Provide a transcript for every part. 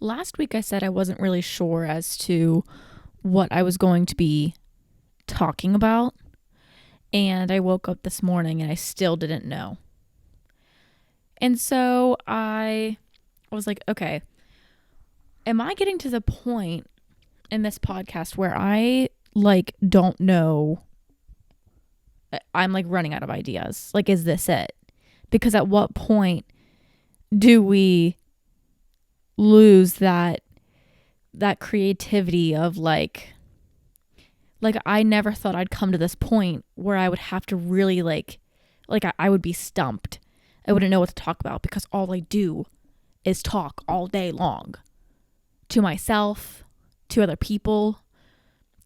last week I said I wasn't really sure as to what I was going to be talking about. And I woke up this morning and I still didn't know. And so I was like, okay, am I getting to the point in this podcast where I don't know? I'm running out of ideas. Is this it? Because at what point do we lose that creativity of I never thought I'd come to this point where I would have to really I would be stumped. I wouldn't know what to talk about because all I do is talk all day long to myself, to other people,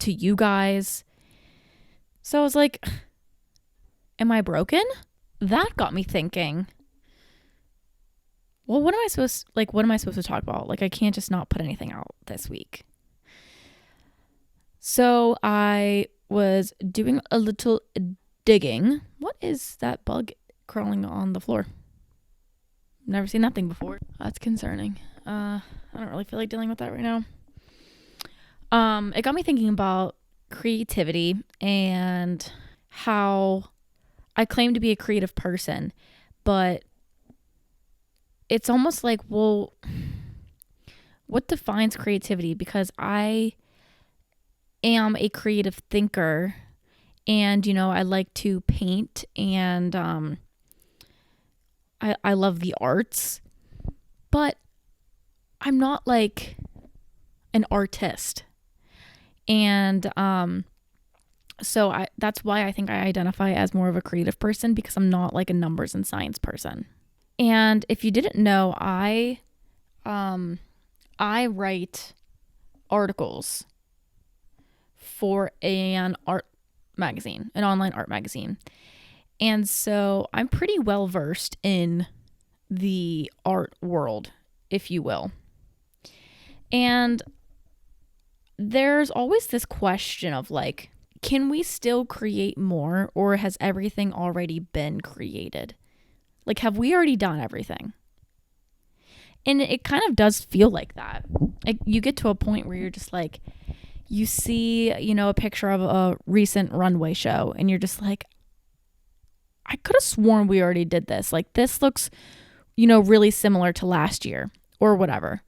to you guys. So I was like, am I broken? That got me thinking, well, what am I supposed to talk about? I can't just not put anything out this week. So I was doing a little digging. What is that bug crawling on the floor? Never seen that thing before. That's concerning. I don't really feel like dealing with that right now. It got me thinking about creativity and how I claim to be a creative person, but it's almost well, what defines creativity? Because I am a creative thinker and, I like to paint and I love the arts, but I'm not an artist. And so that's why I think I identify as more of a creative person, because I'm not a numbers and science person. And if you didn't know, I write articles for an art magazine, an online art magazine. And so I'm pretty well versed in the art world, if you will. And there's always this question of can we still create more, or has everything already been created? Have we already done everything? And it kind of does feel like that. You get to a point where you're just you see, a picture of a recent runway show and you're just I could have sworn we already did this. This looks, really similar to last year or whatever.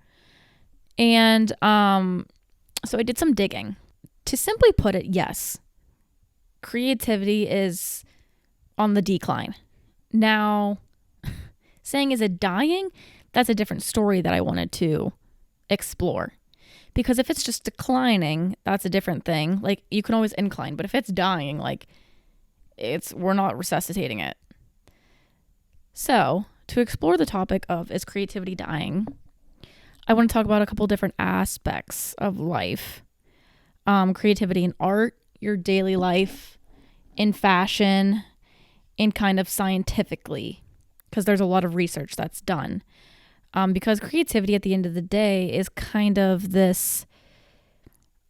And so I did some digging. To simply put it, yes, creativity is on the decline. Now, saying is it dying? That's a different story that I wanted to explore. Because if it's just declining, that's a different thing. You can always incline, but if it's dying, we're not resuscitating it. So, to explore the topic of is creativity dying, I want to talk about a couple different aspects of life. Creativity in art, your daily life, in fashion, and kind of scientifically, because there's a lot of research that's done. Because creativity at the end of the day is kind of this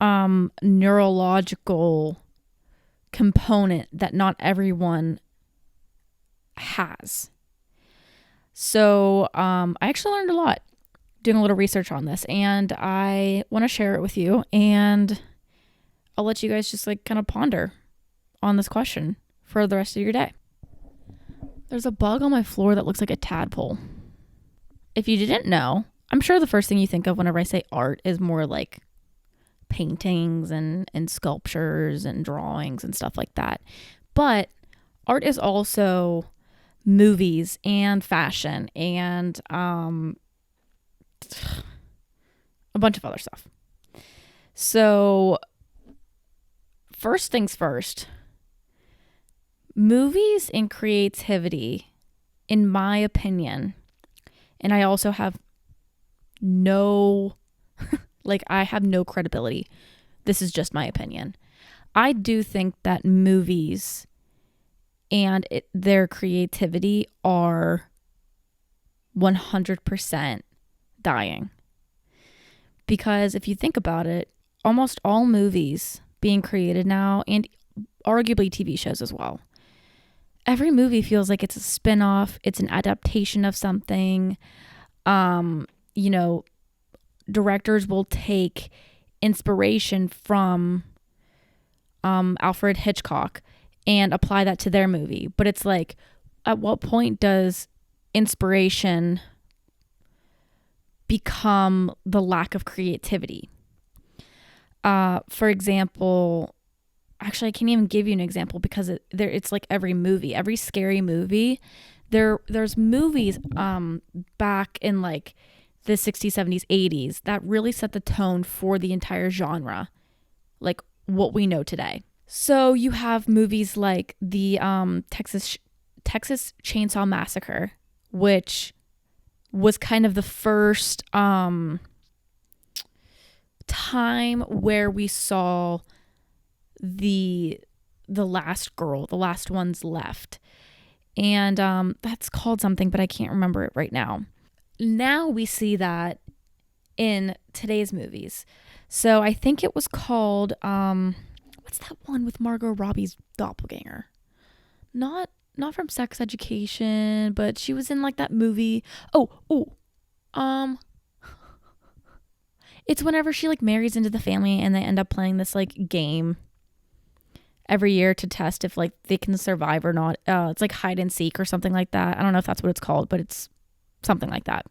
neurological component that not everyone has. So I actually learned a lot doing a little research on this, and I want to share it with you, and I'll let you guys just kind of ponder on this question for the rest of your day. There's a bug on my floor that looks like a tadpole. If you didn't know, I'm sure the first thing you think of whenever I say art is more paintings and sculptures and drawings and stuff like that. But art is also movies and fashion and a bunch of other stuff. So first things first, movies and creativity, in my opinion, and I also have no, I have no credibility. This is just my opinion. I do think that movies and their creativity are 100% dying. Because if you think about it, almost all movies being created now, and arguably TV shows as well, every movie feels like it's a spin-off, it's an adaptation of something. directors will take inspiration from Alfred Hitchcock and apply that to their movie. But it's like, at what point does inspiration become the lack of creativity? For example, actually, I can't even give you an example because it's like every movie, every scary movie. There's movies back in like the 60s, 70s, 80s that really set the tone for the entire genre, like what we know today. So you have movies like the Texas Chainsaw Massacre, which was kind of the first time where we saw the last girl, the last ones left. And that's called something, but I can't remember it right now. Now we see that in today's movies. So I think it was called, what's that one with Margot Robbie's doppelganger? Not from Sex Education, but she was in like that movie. It's whenever she like marries into the family and they end up playing this like game every year to test if like they can survive or not. It's like hide and seek or something like that. I don't know if that's what it's called, but it's something like that.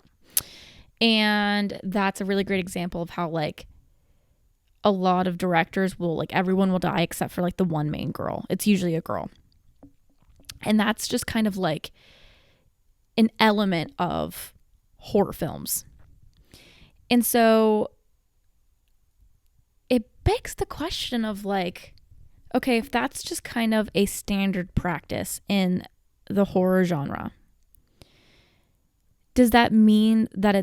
And that's a really great example of how like a lot of directors will, like, everyone will die except for like the one main girl. It's usually a girl. And that's just kind of like an element of horror films. And so it begs the question of like, okay, if that's just kind of a standard practice in the horror genre, does that mean that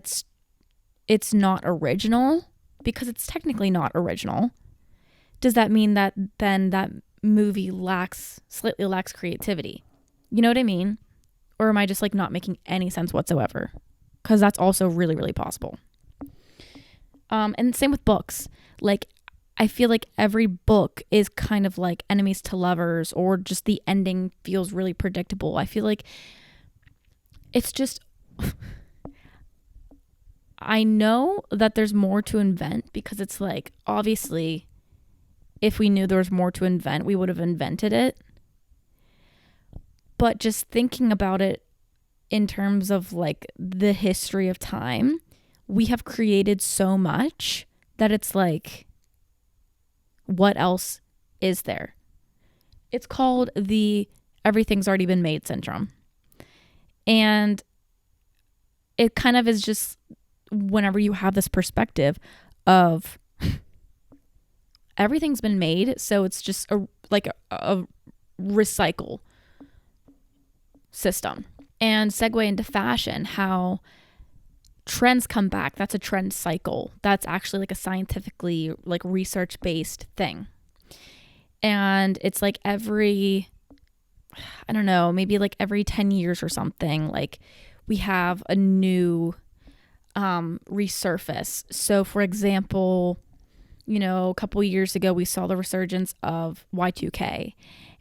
it's not original? Because it's technically not original. Does that mean that then that movie slightly lacks creativity? You know what I mean? Or am I just like not making any sense whatsoever? Because that's also really, really possible. And same with books. Like, I feel like every book is kind of like enemies to lovers, or just the ending feels really predictable. I feel like it's just... I know that there's more to invent, because it's like, obviously, if we knew there was more to invent, we would have invented it. But just thinking about it in terms of like the history of time, we have created so much that it's like, what else is there? It's called the everything's already been made syndrome. And it kind of is just, whenever you have this perspective of everything's been made, so it's just a recycle system. And segue into fashion, how trends come back. That's a trend cycle. That's actually like a scientifically, like, research-based thing. And it's like every, I don't know, maybe like every 10 years or something, like we have a new resurface. So for example, you know, a couple years ago we saw the resurgence of Y2K,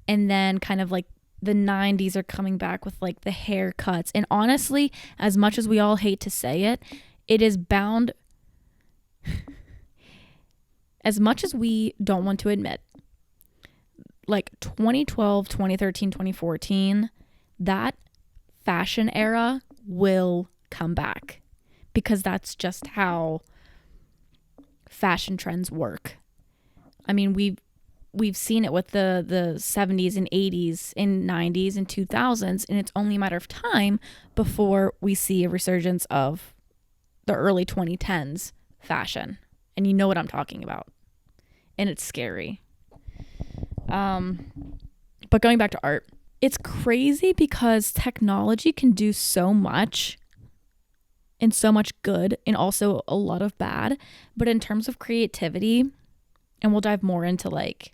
and then kind of like the 90s are coming back with like the haircuts. And honestly, as much as we all hate to say it, it is bound, as much as we don't want to admit, like 2012, 2013, 2014, that fashion era will come back, because that's just how fashion trends work. I mean, we've seen it with the 70s and 80s and 90s and 2000s, and it's only a matter of time before we see a resurgence of the early 2010s fashion. And you know what I'm talking about. And it's scary. But going back to art, it's crazy because technology can do so much, and so much good, and also a lot of bad. But in terms of creativity, and we'll dive more into like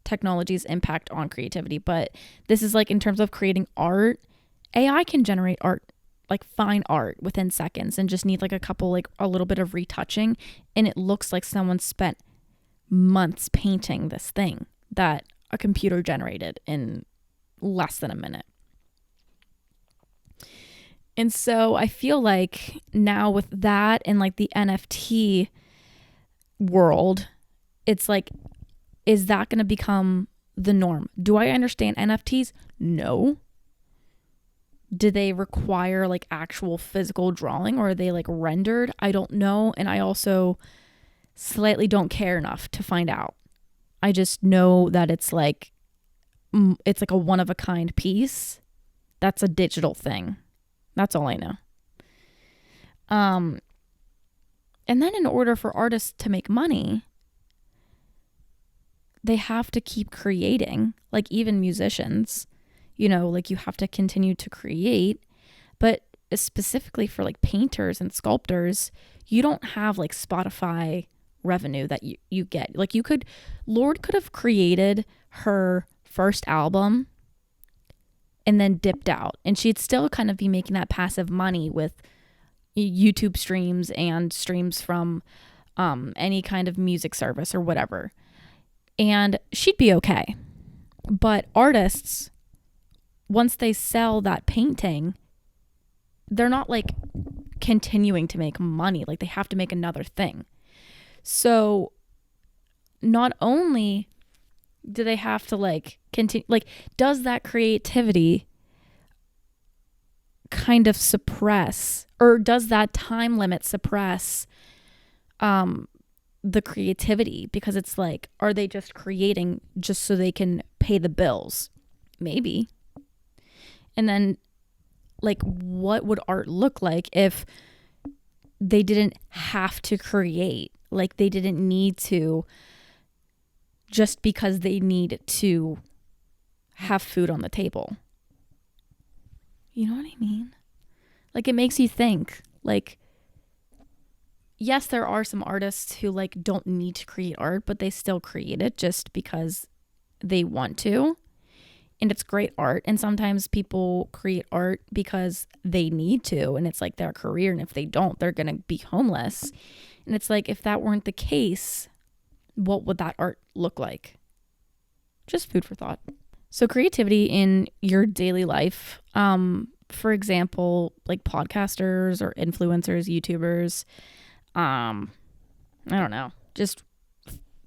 technology's impact on creativity, but this is like in terms of creating art, AI can generate art, like fine art, within seconds, and just need like a little bit of retouching, and it looks like someone spent months painting this thing that a computer generated in less than a minute. And so I feel like now with that and like the NFT world, it's like, is that going to become the norm? Do I understand NFTs? No. Do they require like actual physical drawing, or are they like rendered? I don't know. And I also slightly don't care enough to find out. I just know that it's like a one of a kind piece. That's a digital thing. That's all I know. And then in order for artists to make money, they have to keep creating, like even musicians, like you have to continue to create. But specifically for like painters and sculptors, you don't have like Spotify revenue that you get. Like Lorde could have created her first album and then dipped out, and she'd still kind of be making that passive money with YouTube streams and streams from any kind of music service or whatever. And she'd be okay. But artists, once they sell that painting, they're not like continuing to make money. Like they have to make another thing. So not only do they have to like continue, like does that creativity kind of suppress, or does that time limit suppress the creativity? Because it's like, are they just creating just so they can pay the bills? Maybe. And then like, what would art look like if they didn't have to create? Like they didn't need to, just because they need to have food on the table. You know what I mean? Like it makes you think, like, yes, there are some artists who like don't need to create art, but they still create it just because they want to. And it's great art. And sometimes people create art because they need to, and it's like their career. And if they don't, they're going to be homeless. And it's like, if that weren't the case, what would that art look like? Just food for thought. So creativity in your daily life, for example, like podcasters or influencers, YouTubers, I don't know, just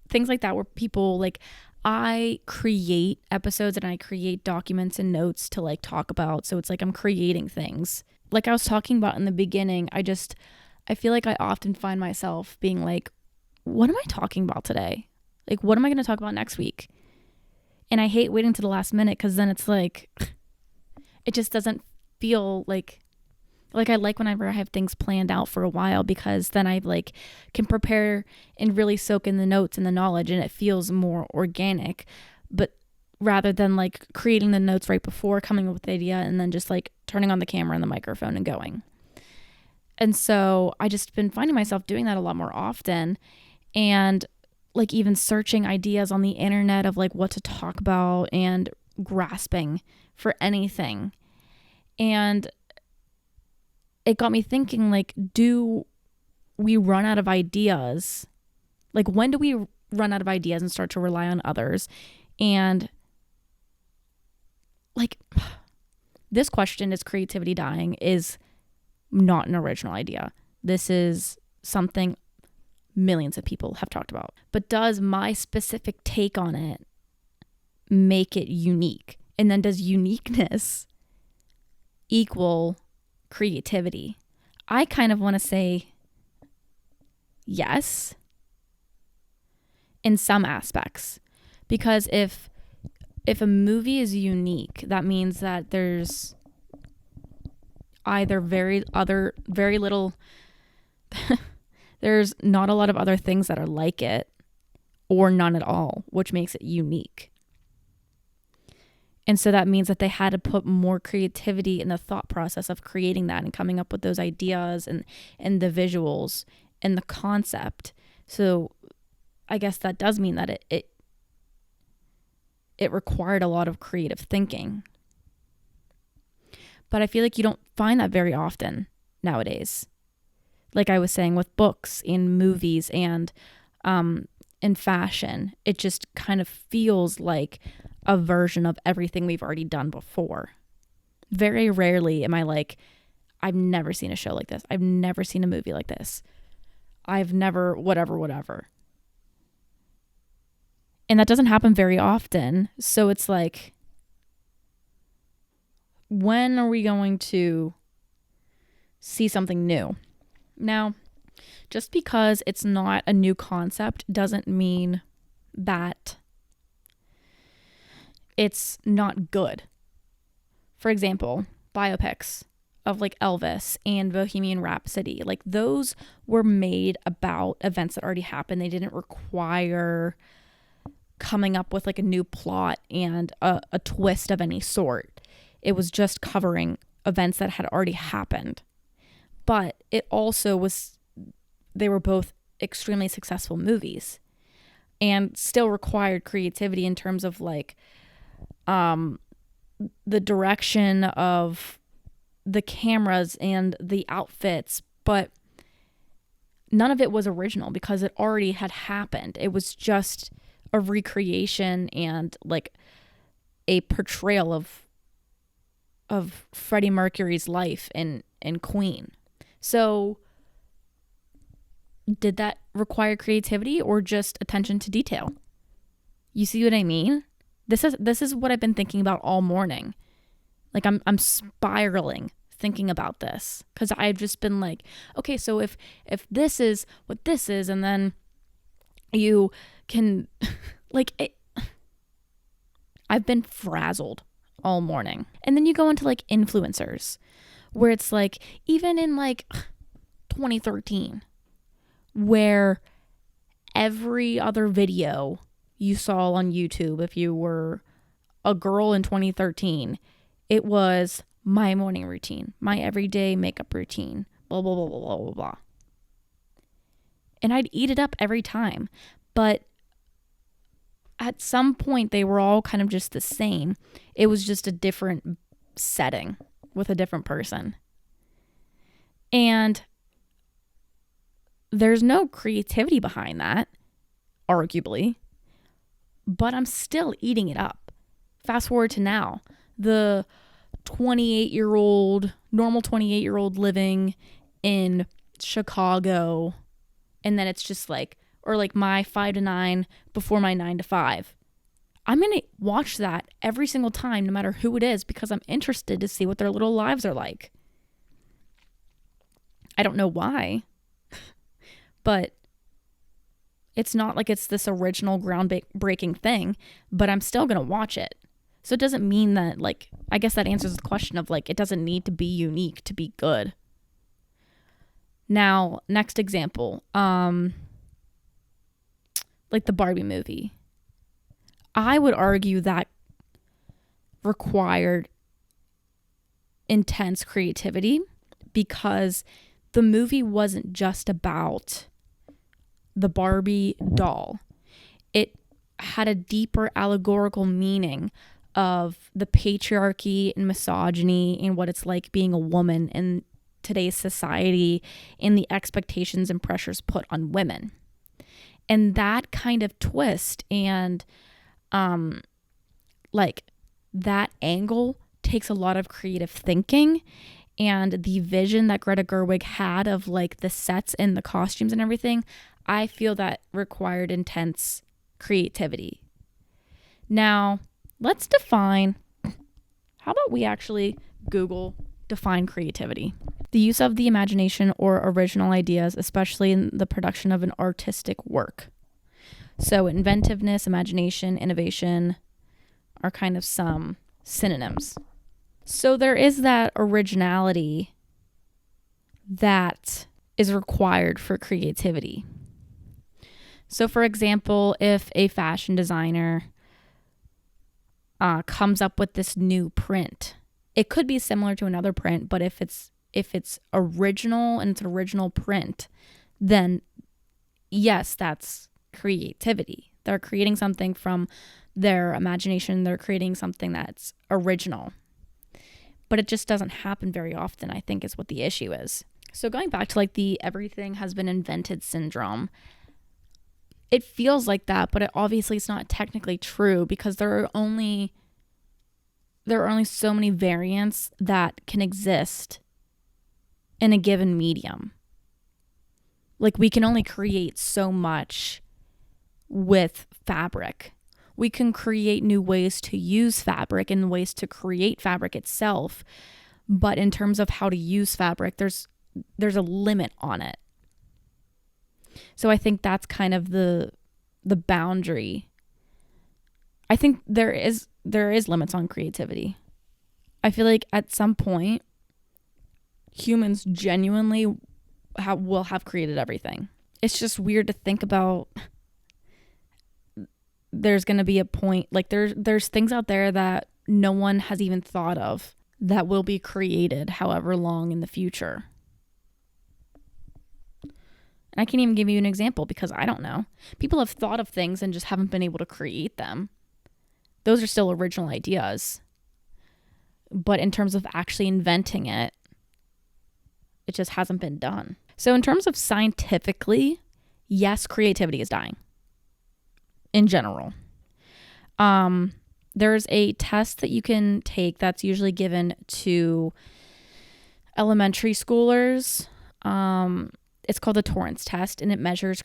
things like that, where people like, I create episodes and I create documents and notes to like talk about. So it's like I'm creating things. Like I was talking about in the beginning, I feel like I often find myself being like, what am I talking about today? Like, what am I going to talk about next week? And I hate waiting to the last minute, because then it's like, it just doesn't feel like I like whenever I have things planned out for a while, because then I like can prepare and really soak in the notes and the knowledge, and it feels more organic. But rather than like creating the notes right before, coming up with the idea, and then just like turning on the camera and the microphone and going. And so I just been finding myself doing that a lot more often, and like even searching ideas on the internet of like what to talk about and grasping for anything. And it got me thinking, like, do we run out of ideas? Like, when do we run out of ideas and start to rely on others? And like, this question, is creativity dying, is not an original idea. This is something millions of people have talked about. But does my specific take on it make it unique? And then does uniqueness equal creativity? I kind of want to say yes, in some aspects, because if a movie is unique, that means that there's either very little there's not a lot of other things that are like it, or none at all, which makes it unique. And so that means that they had to put more creativity in the thought process of creating that and coming up with those ideas and the visuals and the concept. So I guess that does mean that it required a lot of creative thinking. But I feel like you don't find that very often nowadays. Like I was saying, with books and movies and in fashion, it just kind of feels like a version of everything we've already done before. Very rarely am I like, I've never seen a show like this. I've never seen a movie like this. I've never whatever. And that doesn't happen very often. So it's like, when are we going to see something new? Now, just because it's not a new concept doesn't mean that it's not good. For example, biopics of like Elvis and Bohemian Rhapsody, like those were made about events that already happened. They didn't require coming up with like a new plot and a twist of any sort. It was just covering events that had already happened. But it also was, they were both extremely successful movies and still required creativity in terms of like the direction of the cameras and the outfits, but none of it was original because it already had happened. It was just a recreation and like a portrayal of Freddie Mercury's life in Queen. So did that require creativity or just attention to detail? You see what I mean? This is what I've been thinking about all morning. Like I'm spiraling thinking about this because I've just been like, okay, so if this is what this is, and then you can I've been frazzled all morning. And then you go into like influencers where it's like, even in like 2013, where every other video you saw on YouTube, if you were a girl in 2013, it was my morning routine, my everyday makeup routine, blah, blah, blah, blah, blah, blah, blah. And I'd eat it up every time. But at some point, they were all kind of just the same. It was just a different setting with a different person. And there's no creativity behind that, arguably. But I'm still eating it up. Fast forward to now. The normal 28-year-old living in Chicago. And then it's just like, or like my 5 to 9 before my 9 to 5. I'm going to watch that every single time, no matter who it is, because I'm interested to see what their little lives are like. I don't know why, but it's not like it's this original groundbreaking thing, but I'm still going to watch it. So it doesn't mean that, like, I guess that answers the question of like, it doesn't need to be unique to be good. Now, next example, like the Barbie movie. I would argue that required intense creativity because the movie wasn't just about the Barbie doll. It had a deeper allegorical meaning of the patriarchy and misogyny and what it's like being a woman in today's society and the expectations and pressures put on women. And that kind of twist and like that angle takes a lot of creative thinking, and the vision that Greta Gerwig had of like the sets and the costumes and everything, I feel that required intense creativity. Now, let's define, how about we actually Google define creativity? The use of the imagination or original ideas, especially in the production of an artistic work. So inventiveness, imagination, innovation are kind of some synonyms. So there is that originality that is required for creativity. So for example, if a fashion designer comes up with this new print, it could be similar to another print, but if it's original and it's an original print, then yes, that's creativity. They're creating something from their imagination. They're creating something that's original. But it just doesn't happen very often, I think, is what the issue is. So going back to like the everything has been invented syndrome, it feels like that, but obviously it's not technically true because there are only so many variants that can exist in a given medium. Like, we can only create so much with fabric. We can create new ways to use fabric and ways to create fabric itself. But in terms of how to use fabric, there's a limit on it. So I think that's kind of the boundary. I think there is limits on creativity. I feel like at some point, humans genuinely will have created everything. It's just weird to think about. There's going to be a point, like there's things out there that no one has even thought of that will be created however long in the future. And I can't even give you an example because I don't know. People have thought of things and just haven't been able to create them. Those are still original ideas. But in terms of actually inventing it, it just hasn't been done. So in terms of scientifically, yes, creativity is dying. In general. There's a test that you can take that's usually given to elementary schoolers. It's called the Torrance test, and it measures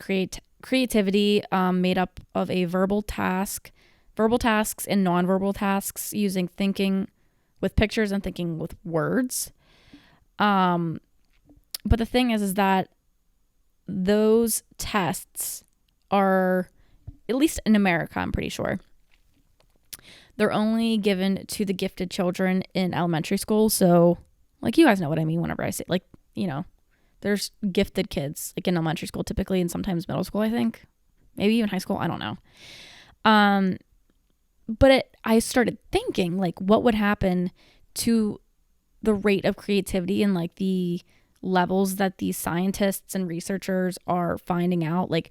creativity made up of a verbal tasks and nonverbal tasks using thinking with pictures and thinking with words. But the thing is that those tests are, at least in America, I'm pretty sure, they're only given to the gifted children in elementary school. So, like, you guys know what I mean whenever I say, like, you know, there's gifted kids, like, in elementary school typically, and sometimes middle school, I think. Maybe even high school, I don't know. But I started thinking, like, what would happen to the rate of creativity and, like, the levels that these scientists and researchers are finding out? Like,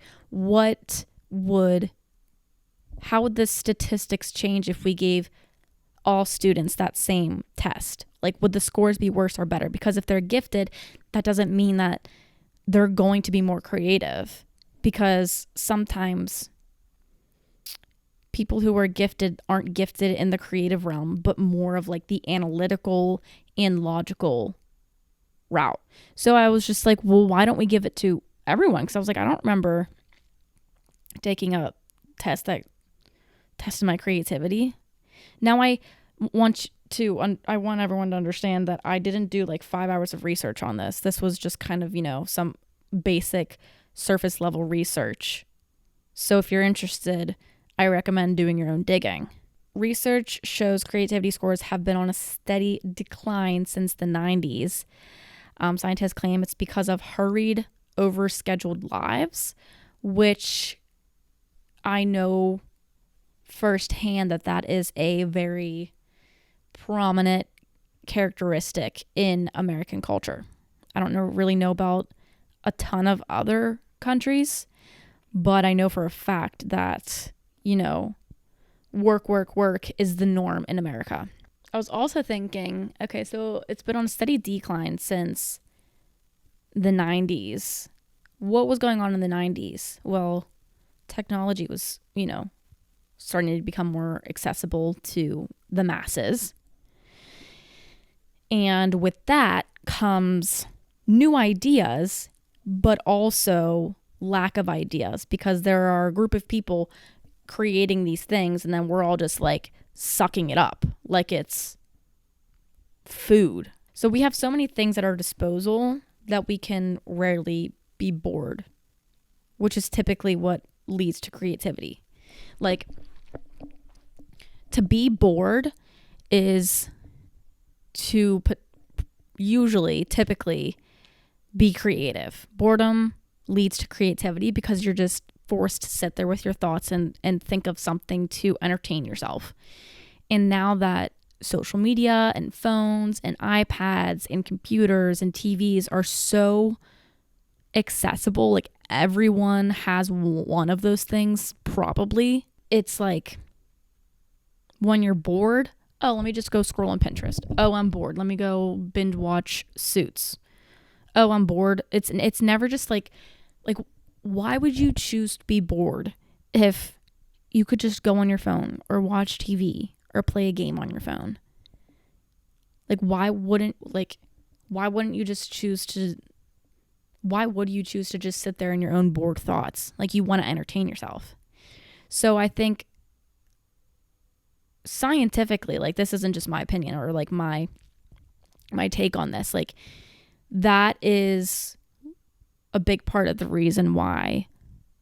how would the statistics change if we gave all students that same test? Like, would the scores be worse or better? Because if they're gifted, that doesn't mean that they're going to be more creative, because sometimes people who are gifted aren't gifted in the creative realm, but more of like the analytical and logical route. So I was just like, well, why don't we give it to everyone? Because I was like, I don't remember taking a test that tested my creativity. Now I want everyone to understand that I didn't do like 5 hours of research on this. This was just kind of, some basic surface level research. So if you're interested, I recommend doing your own digging. Research shows creativity scores have been on a steady decline since the 90s. Scientists claim it's because of hurried, overscheduled lives, which I know firsthand that is a very prominent characteristic in American culture. I don't really know about a ton of other countries, but I know for a fact that, work is the norm in America. I was also thinking, okay, so it's been on a steady decline since the 90s. What was going on in the 90s? Well, technology was, starting to become more accessible to the masses. And with that comes new ideas, but also lack of ideas, because there are a group of people creating these things and then we're all just like sucking it up like it's food. So we have so many things at our disposal that we can rarely be bored, which is typically what leads to creativity. Like, to be bored is to typically be creative. Boredom leads to creativity because you're just forced to sit there with your thoughts and think of something to entertain yourself. And now that social media and phones and iPads and computers and TVs are so accessible, like everyone has one of those things probably. It's like, when you're bored, oh, let me just go scroll on Pinterest. Oh, I'm bored. Let me go binge watch Suits. Oh, I'm bored. It's never just like why would you choose to be bored if you could just go on your phone or watch TV or play a game on your phone? Like, why why would you choose to just sit there in your own bored thoughts? Like, you want to entertain yourself. So I think scientifically, like, this isn't just my opinion or like my take on this, like, that is a big part of the reason why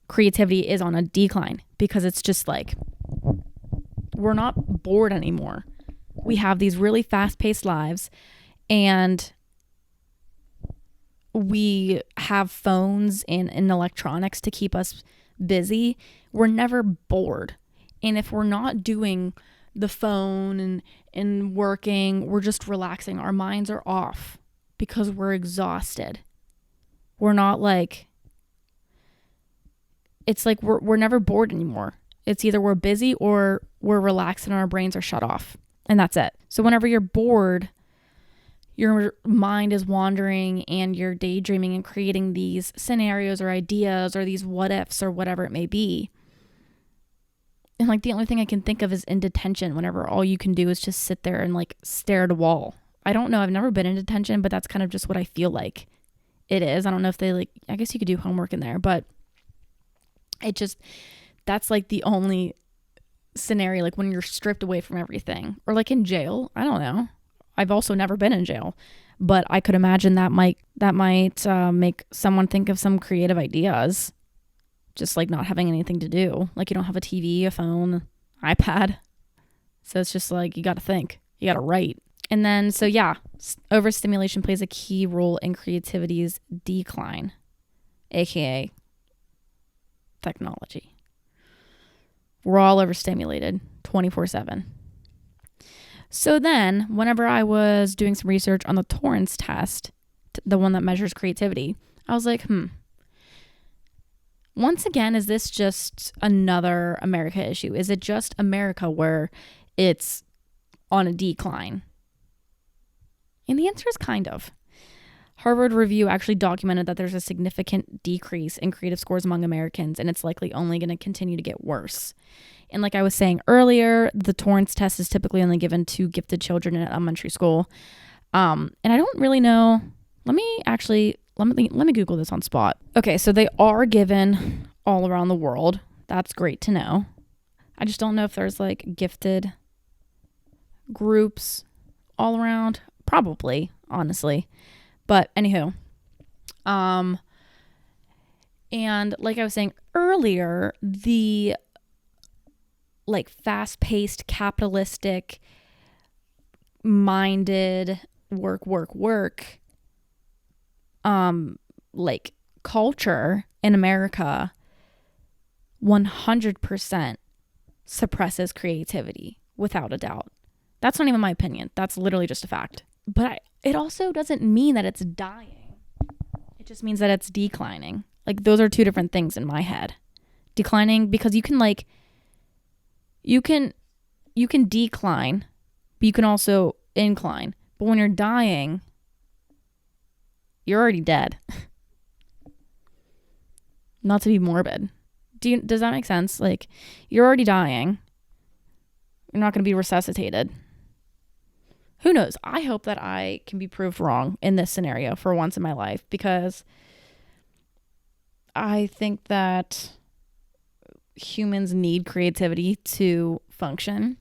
creativity is on a decline, because it's just like, we're not bored anymore. We have these really fast-paced lives, and we have phones and electronics to keep us busy. We're never bored. And if we're not doing the phone and working, we're just relaxing. Our minds are off because we're exhausted. We're not like, it's like we're never bored anymore. It's either we're busy or we're relaxed and our brains are shut off. And that's it. So whenever you're bored, your mind is wandering and you're daydreaming and creating these scenarios or ideas or these what ifs or whatever it may be. And like, the only thing I can think of is in detention, whenever all you can do is just sit there and like stare at a wall. I don't know. I've never been in detention, but that's kind of just what I feel like it is. I don't know if they like, I guess you could do homework in there, but that's like the only scenario, like when you're stripped away from everything, or like in jail. I don't know. I've also never been in jail, but I could imagine that might make someone think of some creative ideas, just like not having anything to do. Like, you don't have a TV, a phone, iPad. So it's just like, you got to think, you got to write. And then, so yeah, overstimulation plays a key role in creativity's decline, aka technology. We're all overstimulated 24/7. So then, whenever I was doing some research on the Torrance test, the one that measures creativity, I was like, once again, is this just another America issue? Is it just America where it's on a decline? And the answer is kind of. Harvard Review actually documented that there's a significant decrease in creative scores among Americans, and it's likely only going to continue to get worse. And like I was saying earlier, the Torrance test is typically only given to gifted children in elementary school. And I don't really know. Let me Google this on spot. Okay, so they are given all around the world. That's great to know. I just don't know if there's like gifted groups all around. Probably, honestly. But anywho, and like I was saying earlier, the like fast-paced, capitalistic minded work, like culture in America 100% suppresses creativity, without a doubt. That's not even my opinion. That's literally just a fact. But it also doesn't mean that it's dying. It just means that it's declining. Like, those are two different things in my head. Declining, because you can decline, but you can also incline. But when you're dying, you're already dead. Not to be morbid. Does that make sense? Like, you're already dying. You're not going to be resuscitated. Who knows? I hope that I can be proved wrong in this scenario for once in my life, because I think that humans need creativity to function.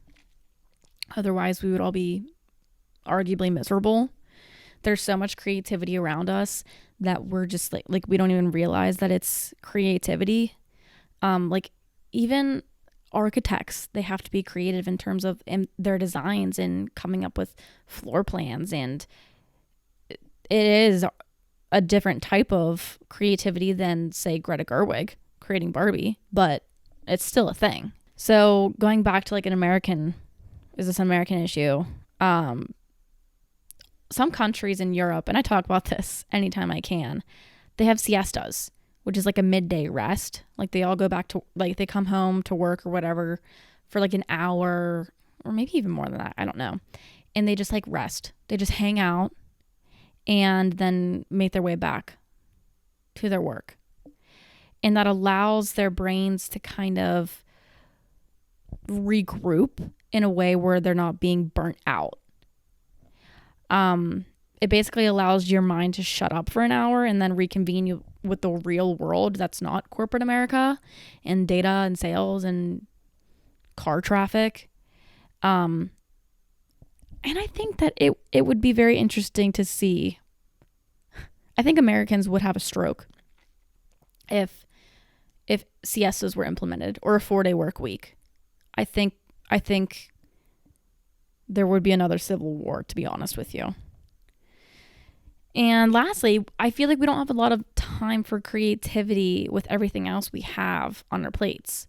Otherwise, we would all be arguably miserable. There's so much creativity around us that we're just like we don't even realize that it's creativity. Like, even architects, they have to be creative in terms of their designs and coming up with floor plans, and it is a different type of creativity than, say, Greta Gerwig creating Barbie, but it's still a thing. So going back to like is this an American issue? Some countries in Europe, and I talk about this anytime I can, they have siestas, which is like a midday rest. Like, they all go back to, like, they come home to work or whatever for like an hour, or maybe even more than that, I don't know. And they just like rest. They just hang out and then make their way back to their work. And that allows their brains to kind of regroup in a way where they're not being burnt out. it basically allows your mind to shut up for an hour and then reconvene you with the real world that's not corporate America and data and sales and car traffic. And I think that it would be very interesting to see. I think Americans would have a stroke if siestas were implemented or a 4-day work week. I think there would be another civil war, to be honest with you. And lastly, I feel like we don't have a lot of time for creativity with everything else we have on our plates.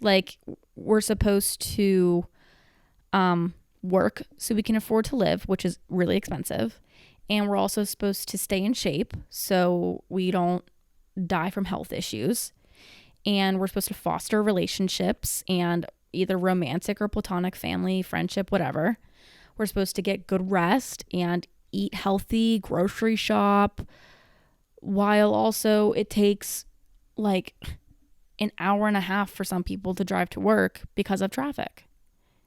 Like, we're supposed to work so we can afford to live, which is really expensive. And we're also supposed to stay in shape so we don't die from health issues. And we're supposed to foster relationships and either romantic or platonic family, friendship, whatever. We're supposed to get good rest and eat healthy, grocery shop, while also it takes like an hour and a half for some people to drive to work because of traffic.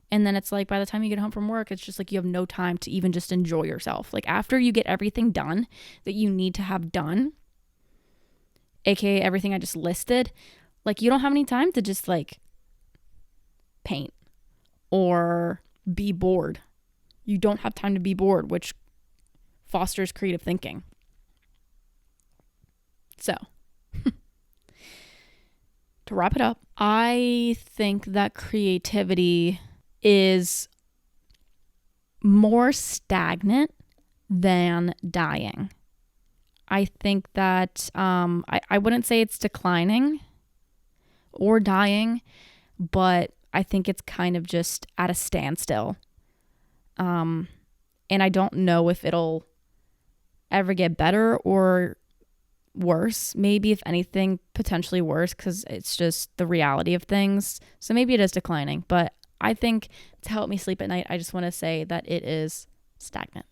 And then it's like by the time you get home from work, it's just like you have no time to even just enjoy yourself. Like after you get everything done that you need to have done, aka everything I just listed, like you don't have any time to just like paint or be bored. You don't have time to be bored, which fosters creative thinking. So, to wrap it up, I think that creativity is more stagnant than dying. I think that I wouldn't say it's declining or dying, but I think it's kind of just at a standstill. And I don't know if it'll ever get better or worse. Maybe, if anything, potentially worse, because it's just the reality of things. So maybe it is declining, but I think to help me sleep at night, I just want to say that it is stagnant.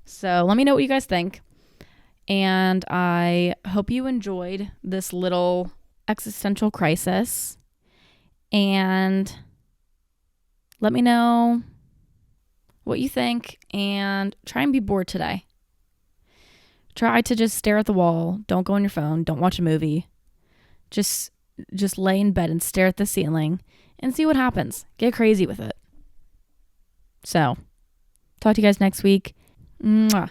So let me know what you guys think. And I hope you enjoyed this little existential crisis. And let me know what you think and try and be bored today. Try to just stare at the wall. Don't go on your phone. Don't watch a movie. Just lay in bed and stare at the ceiling and see what happens. Get crazy with it. So, talk to you guys next week. Mwah.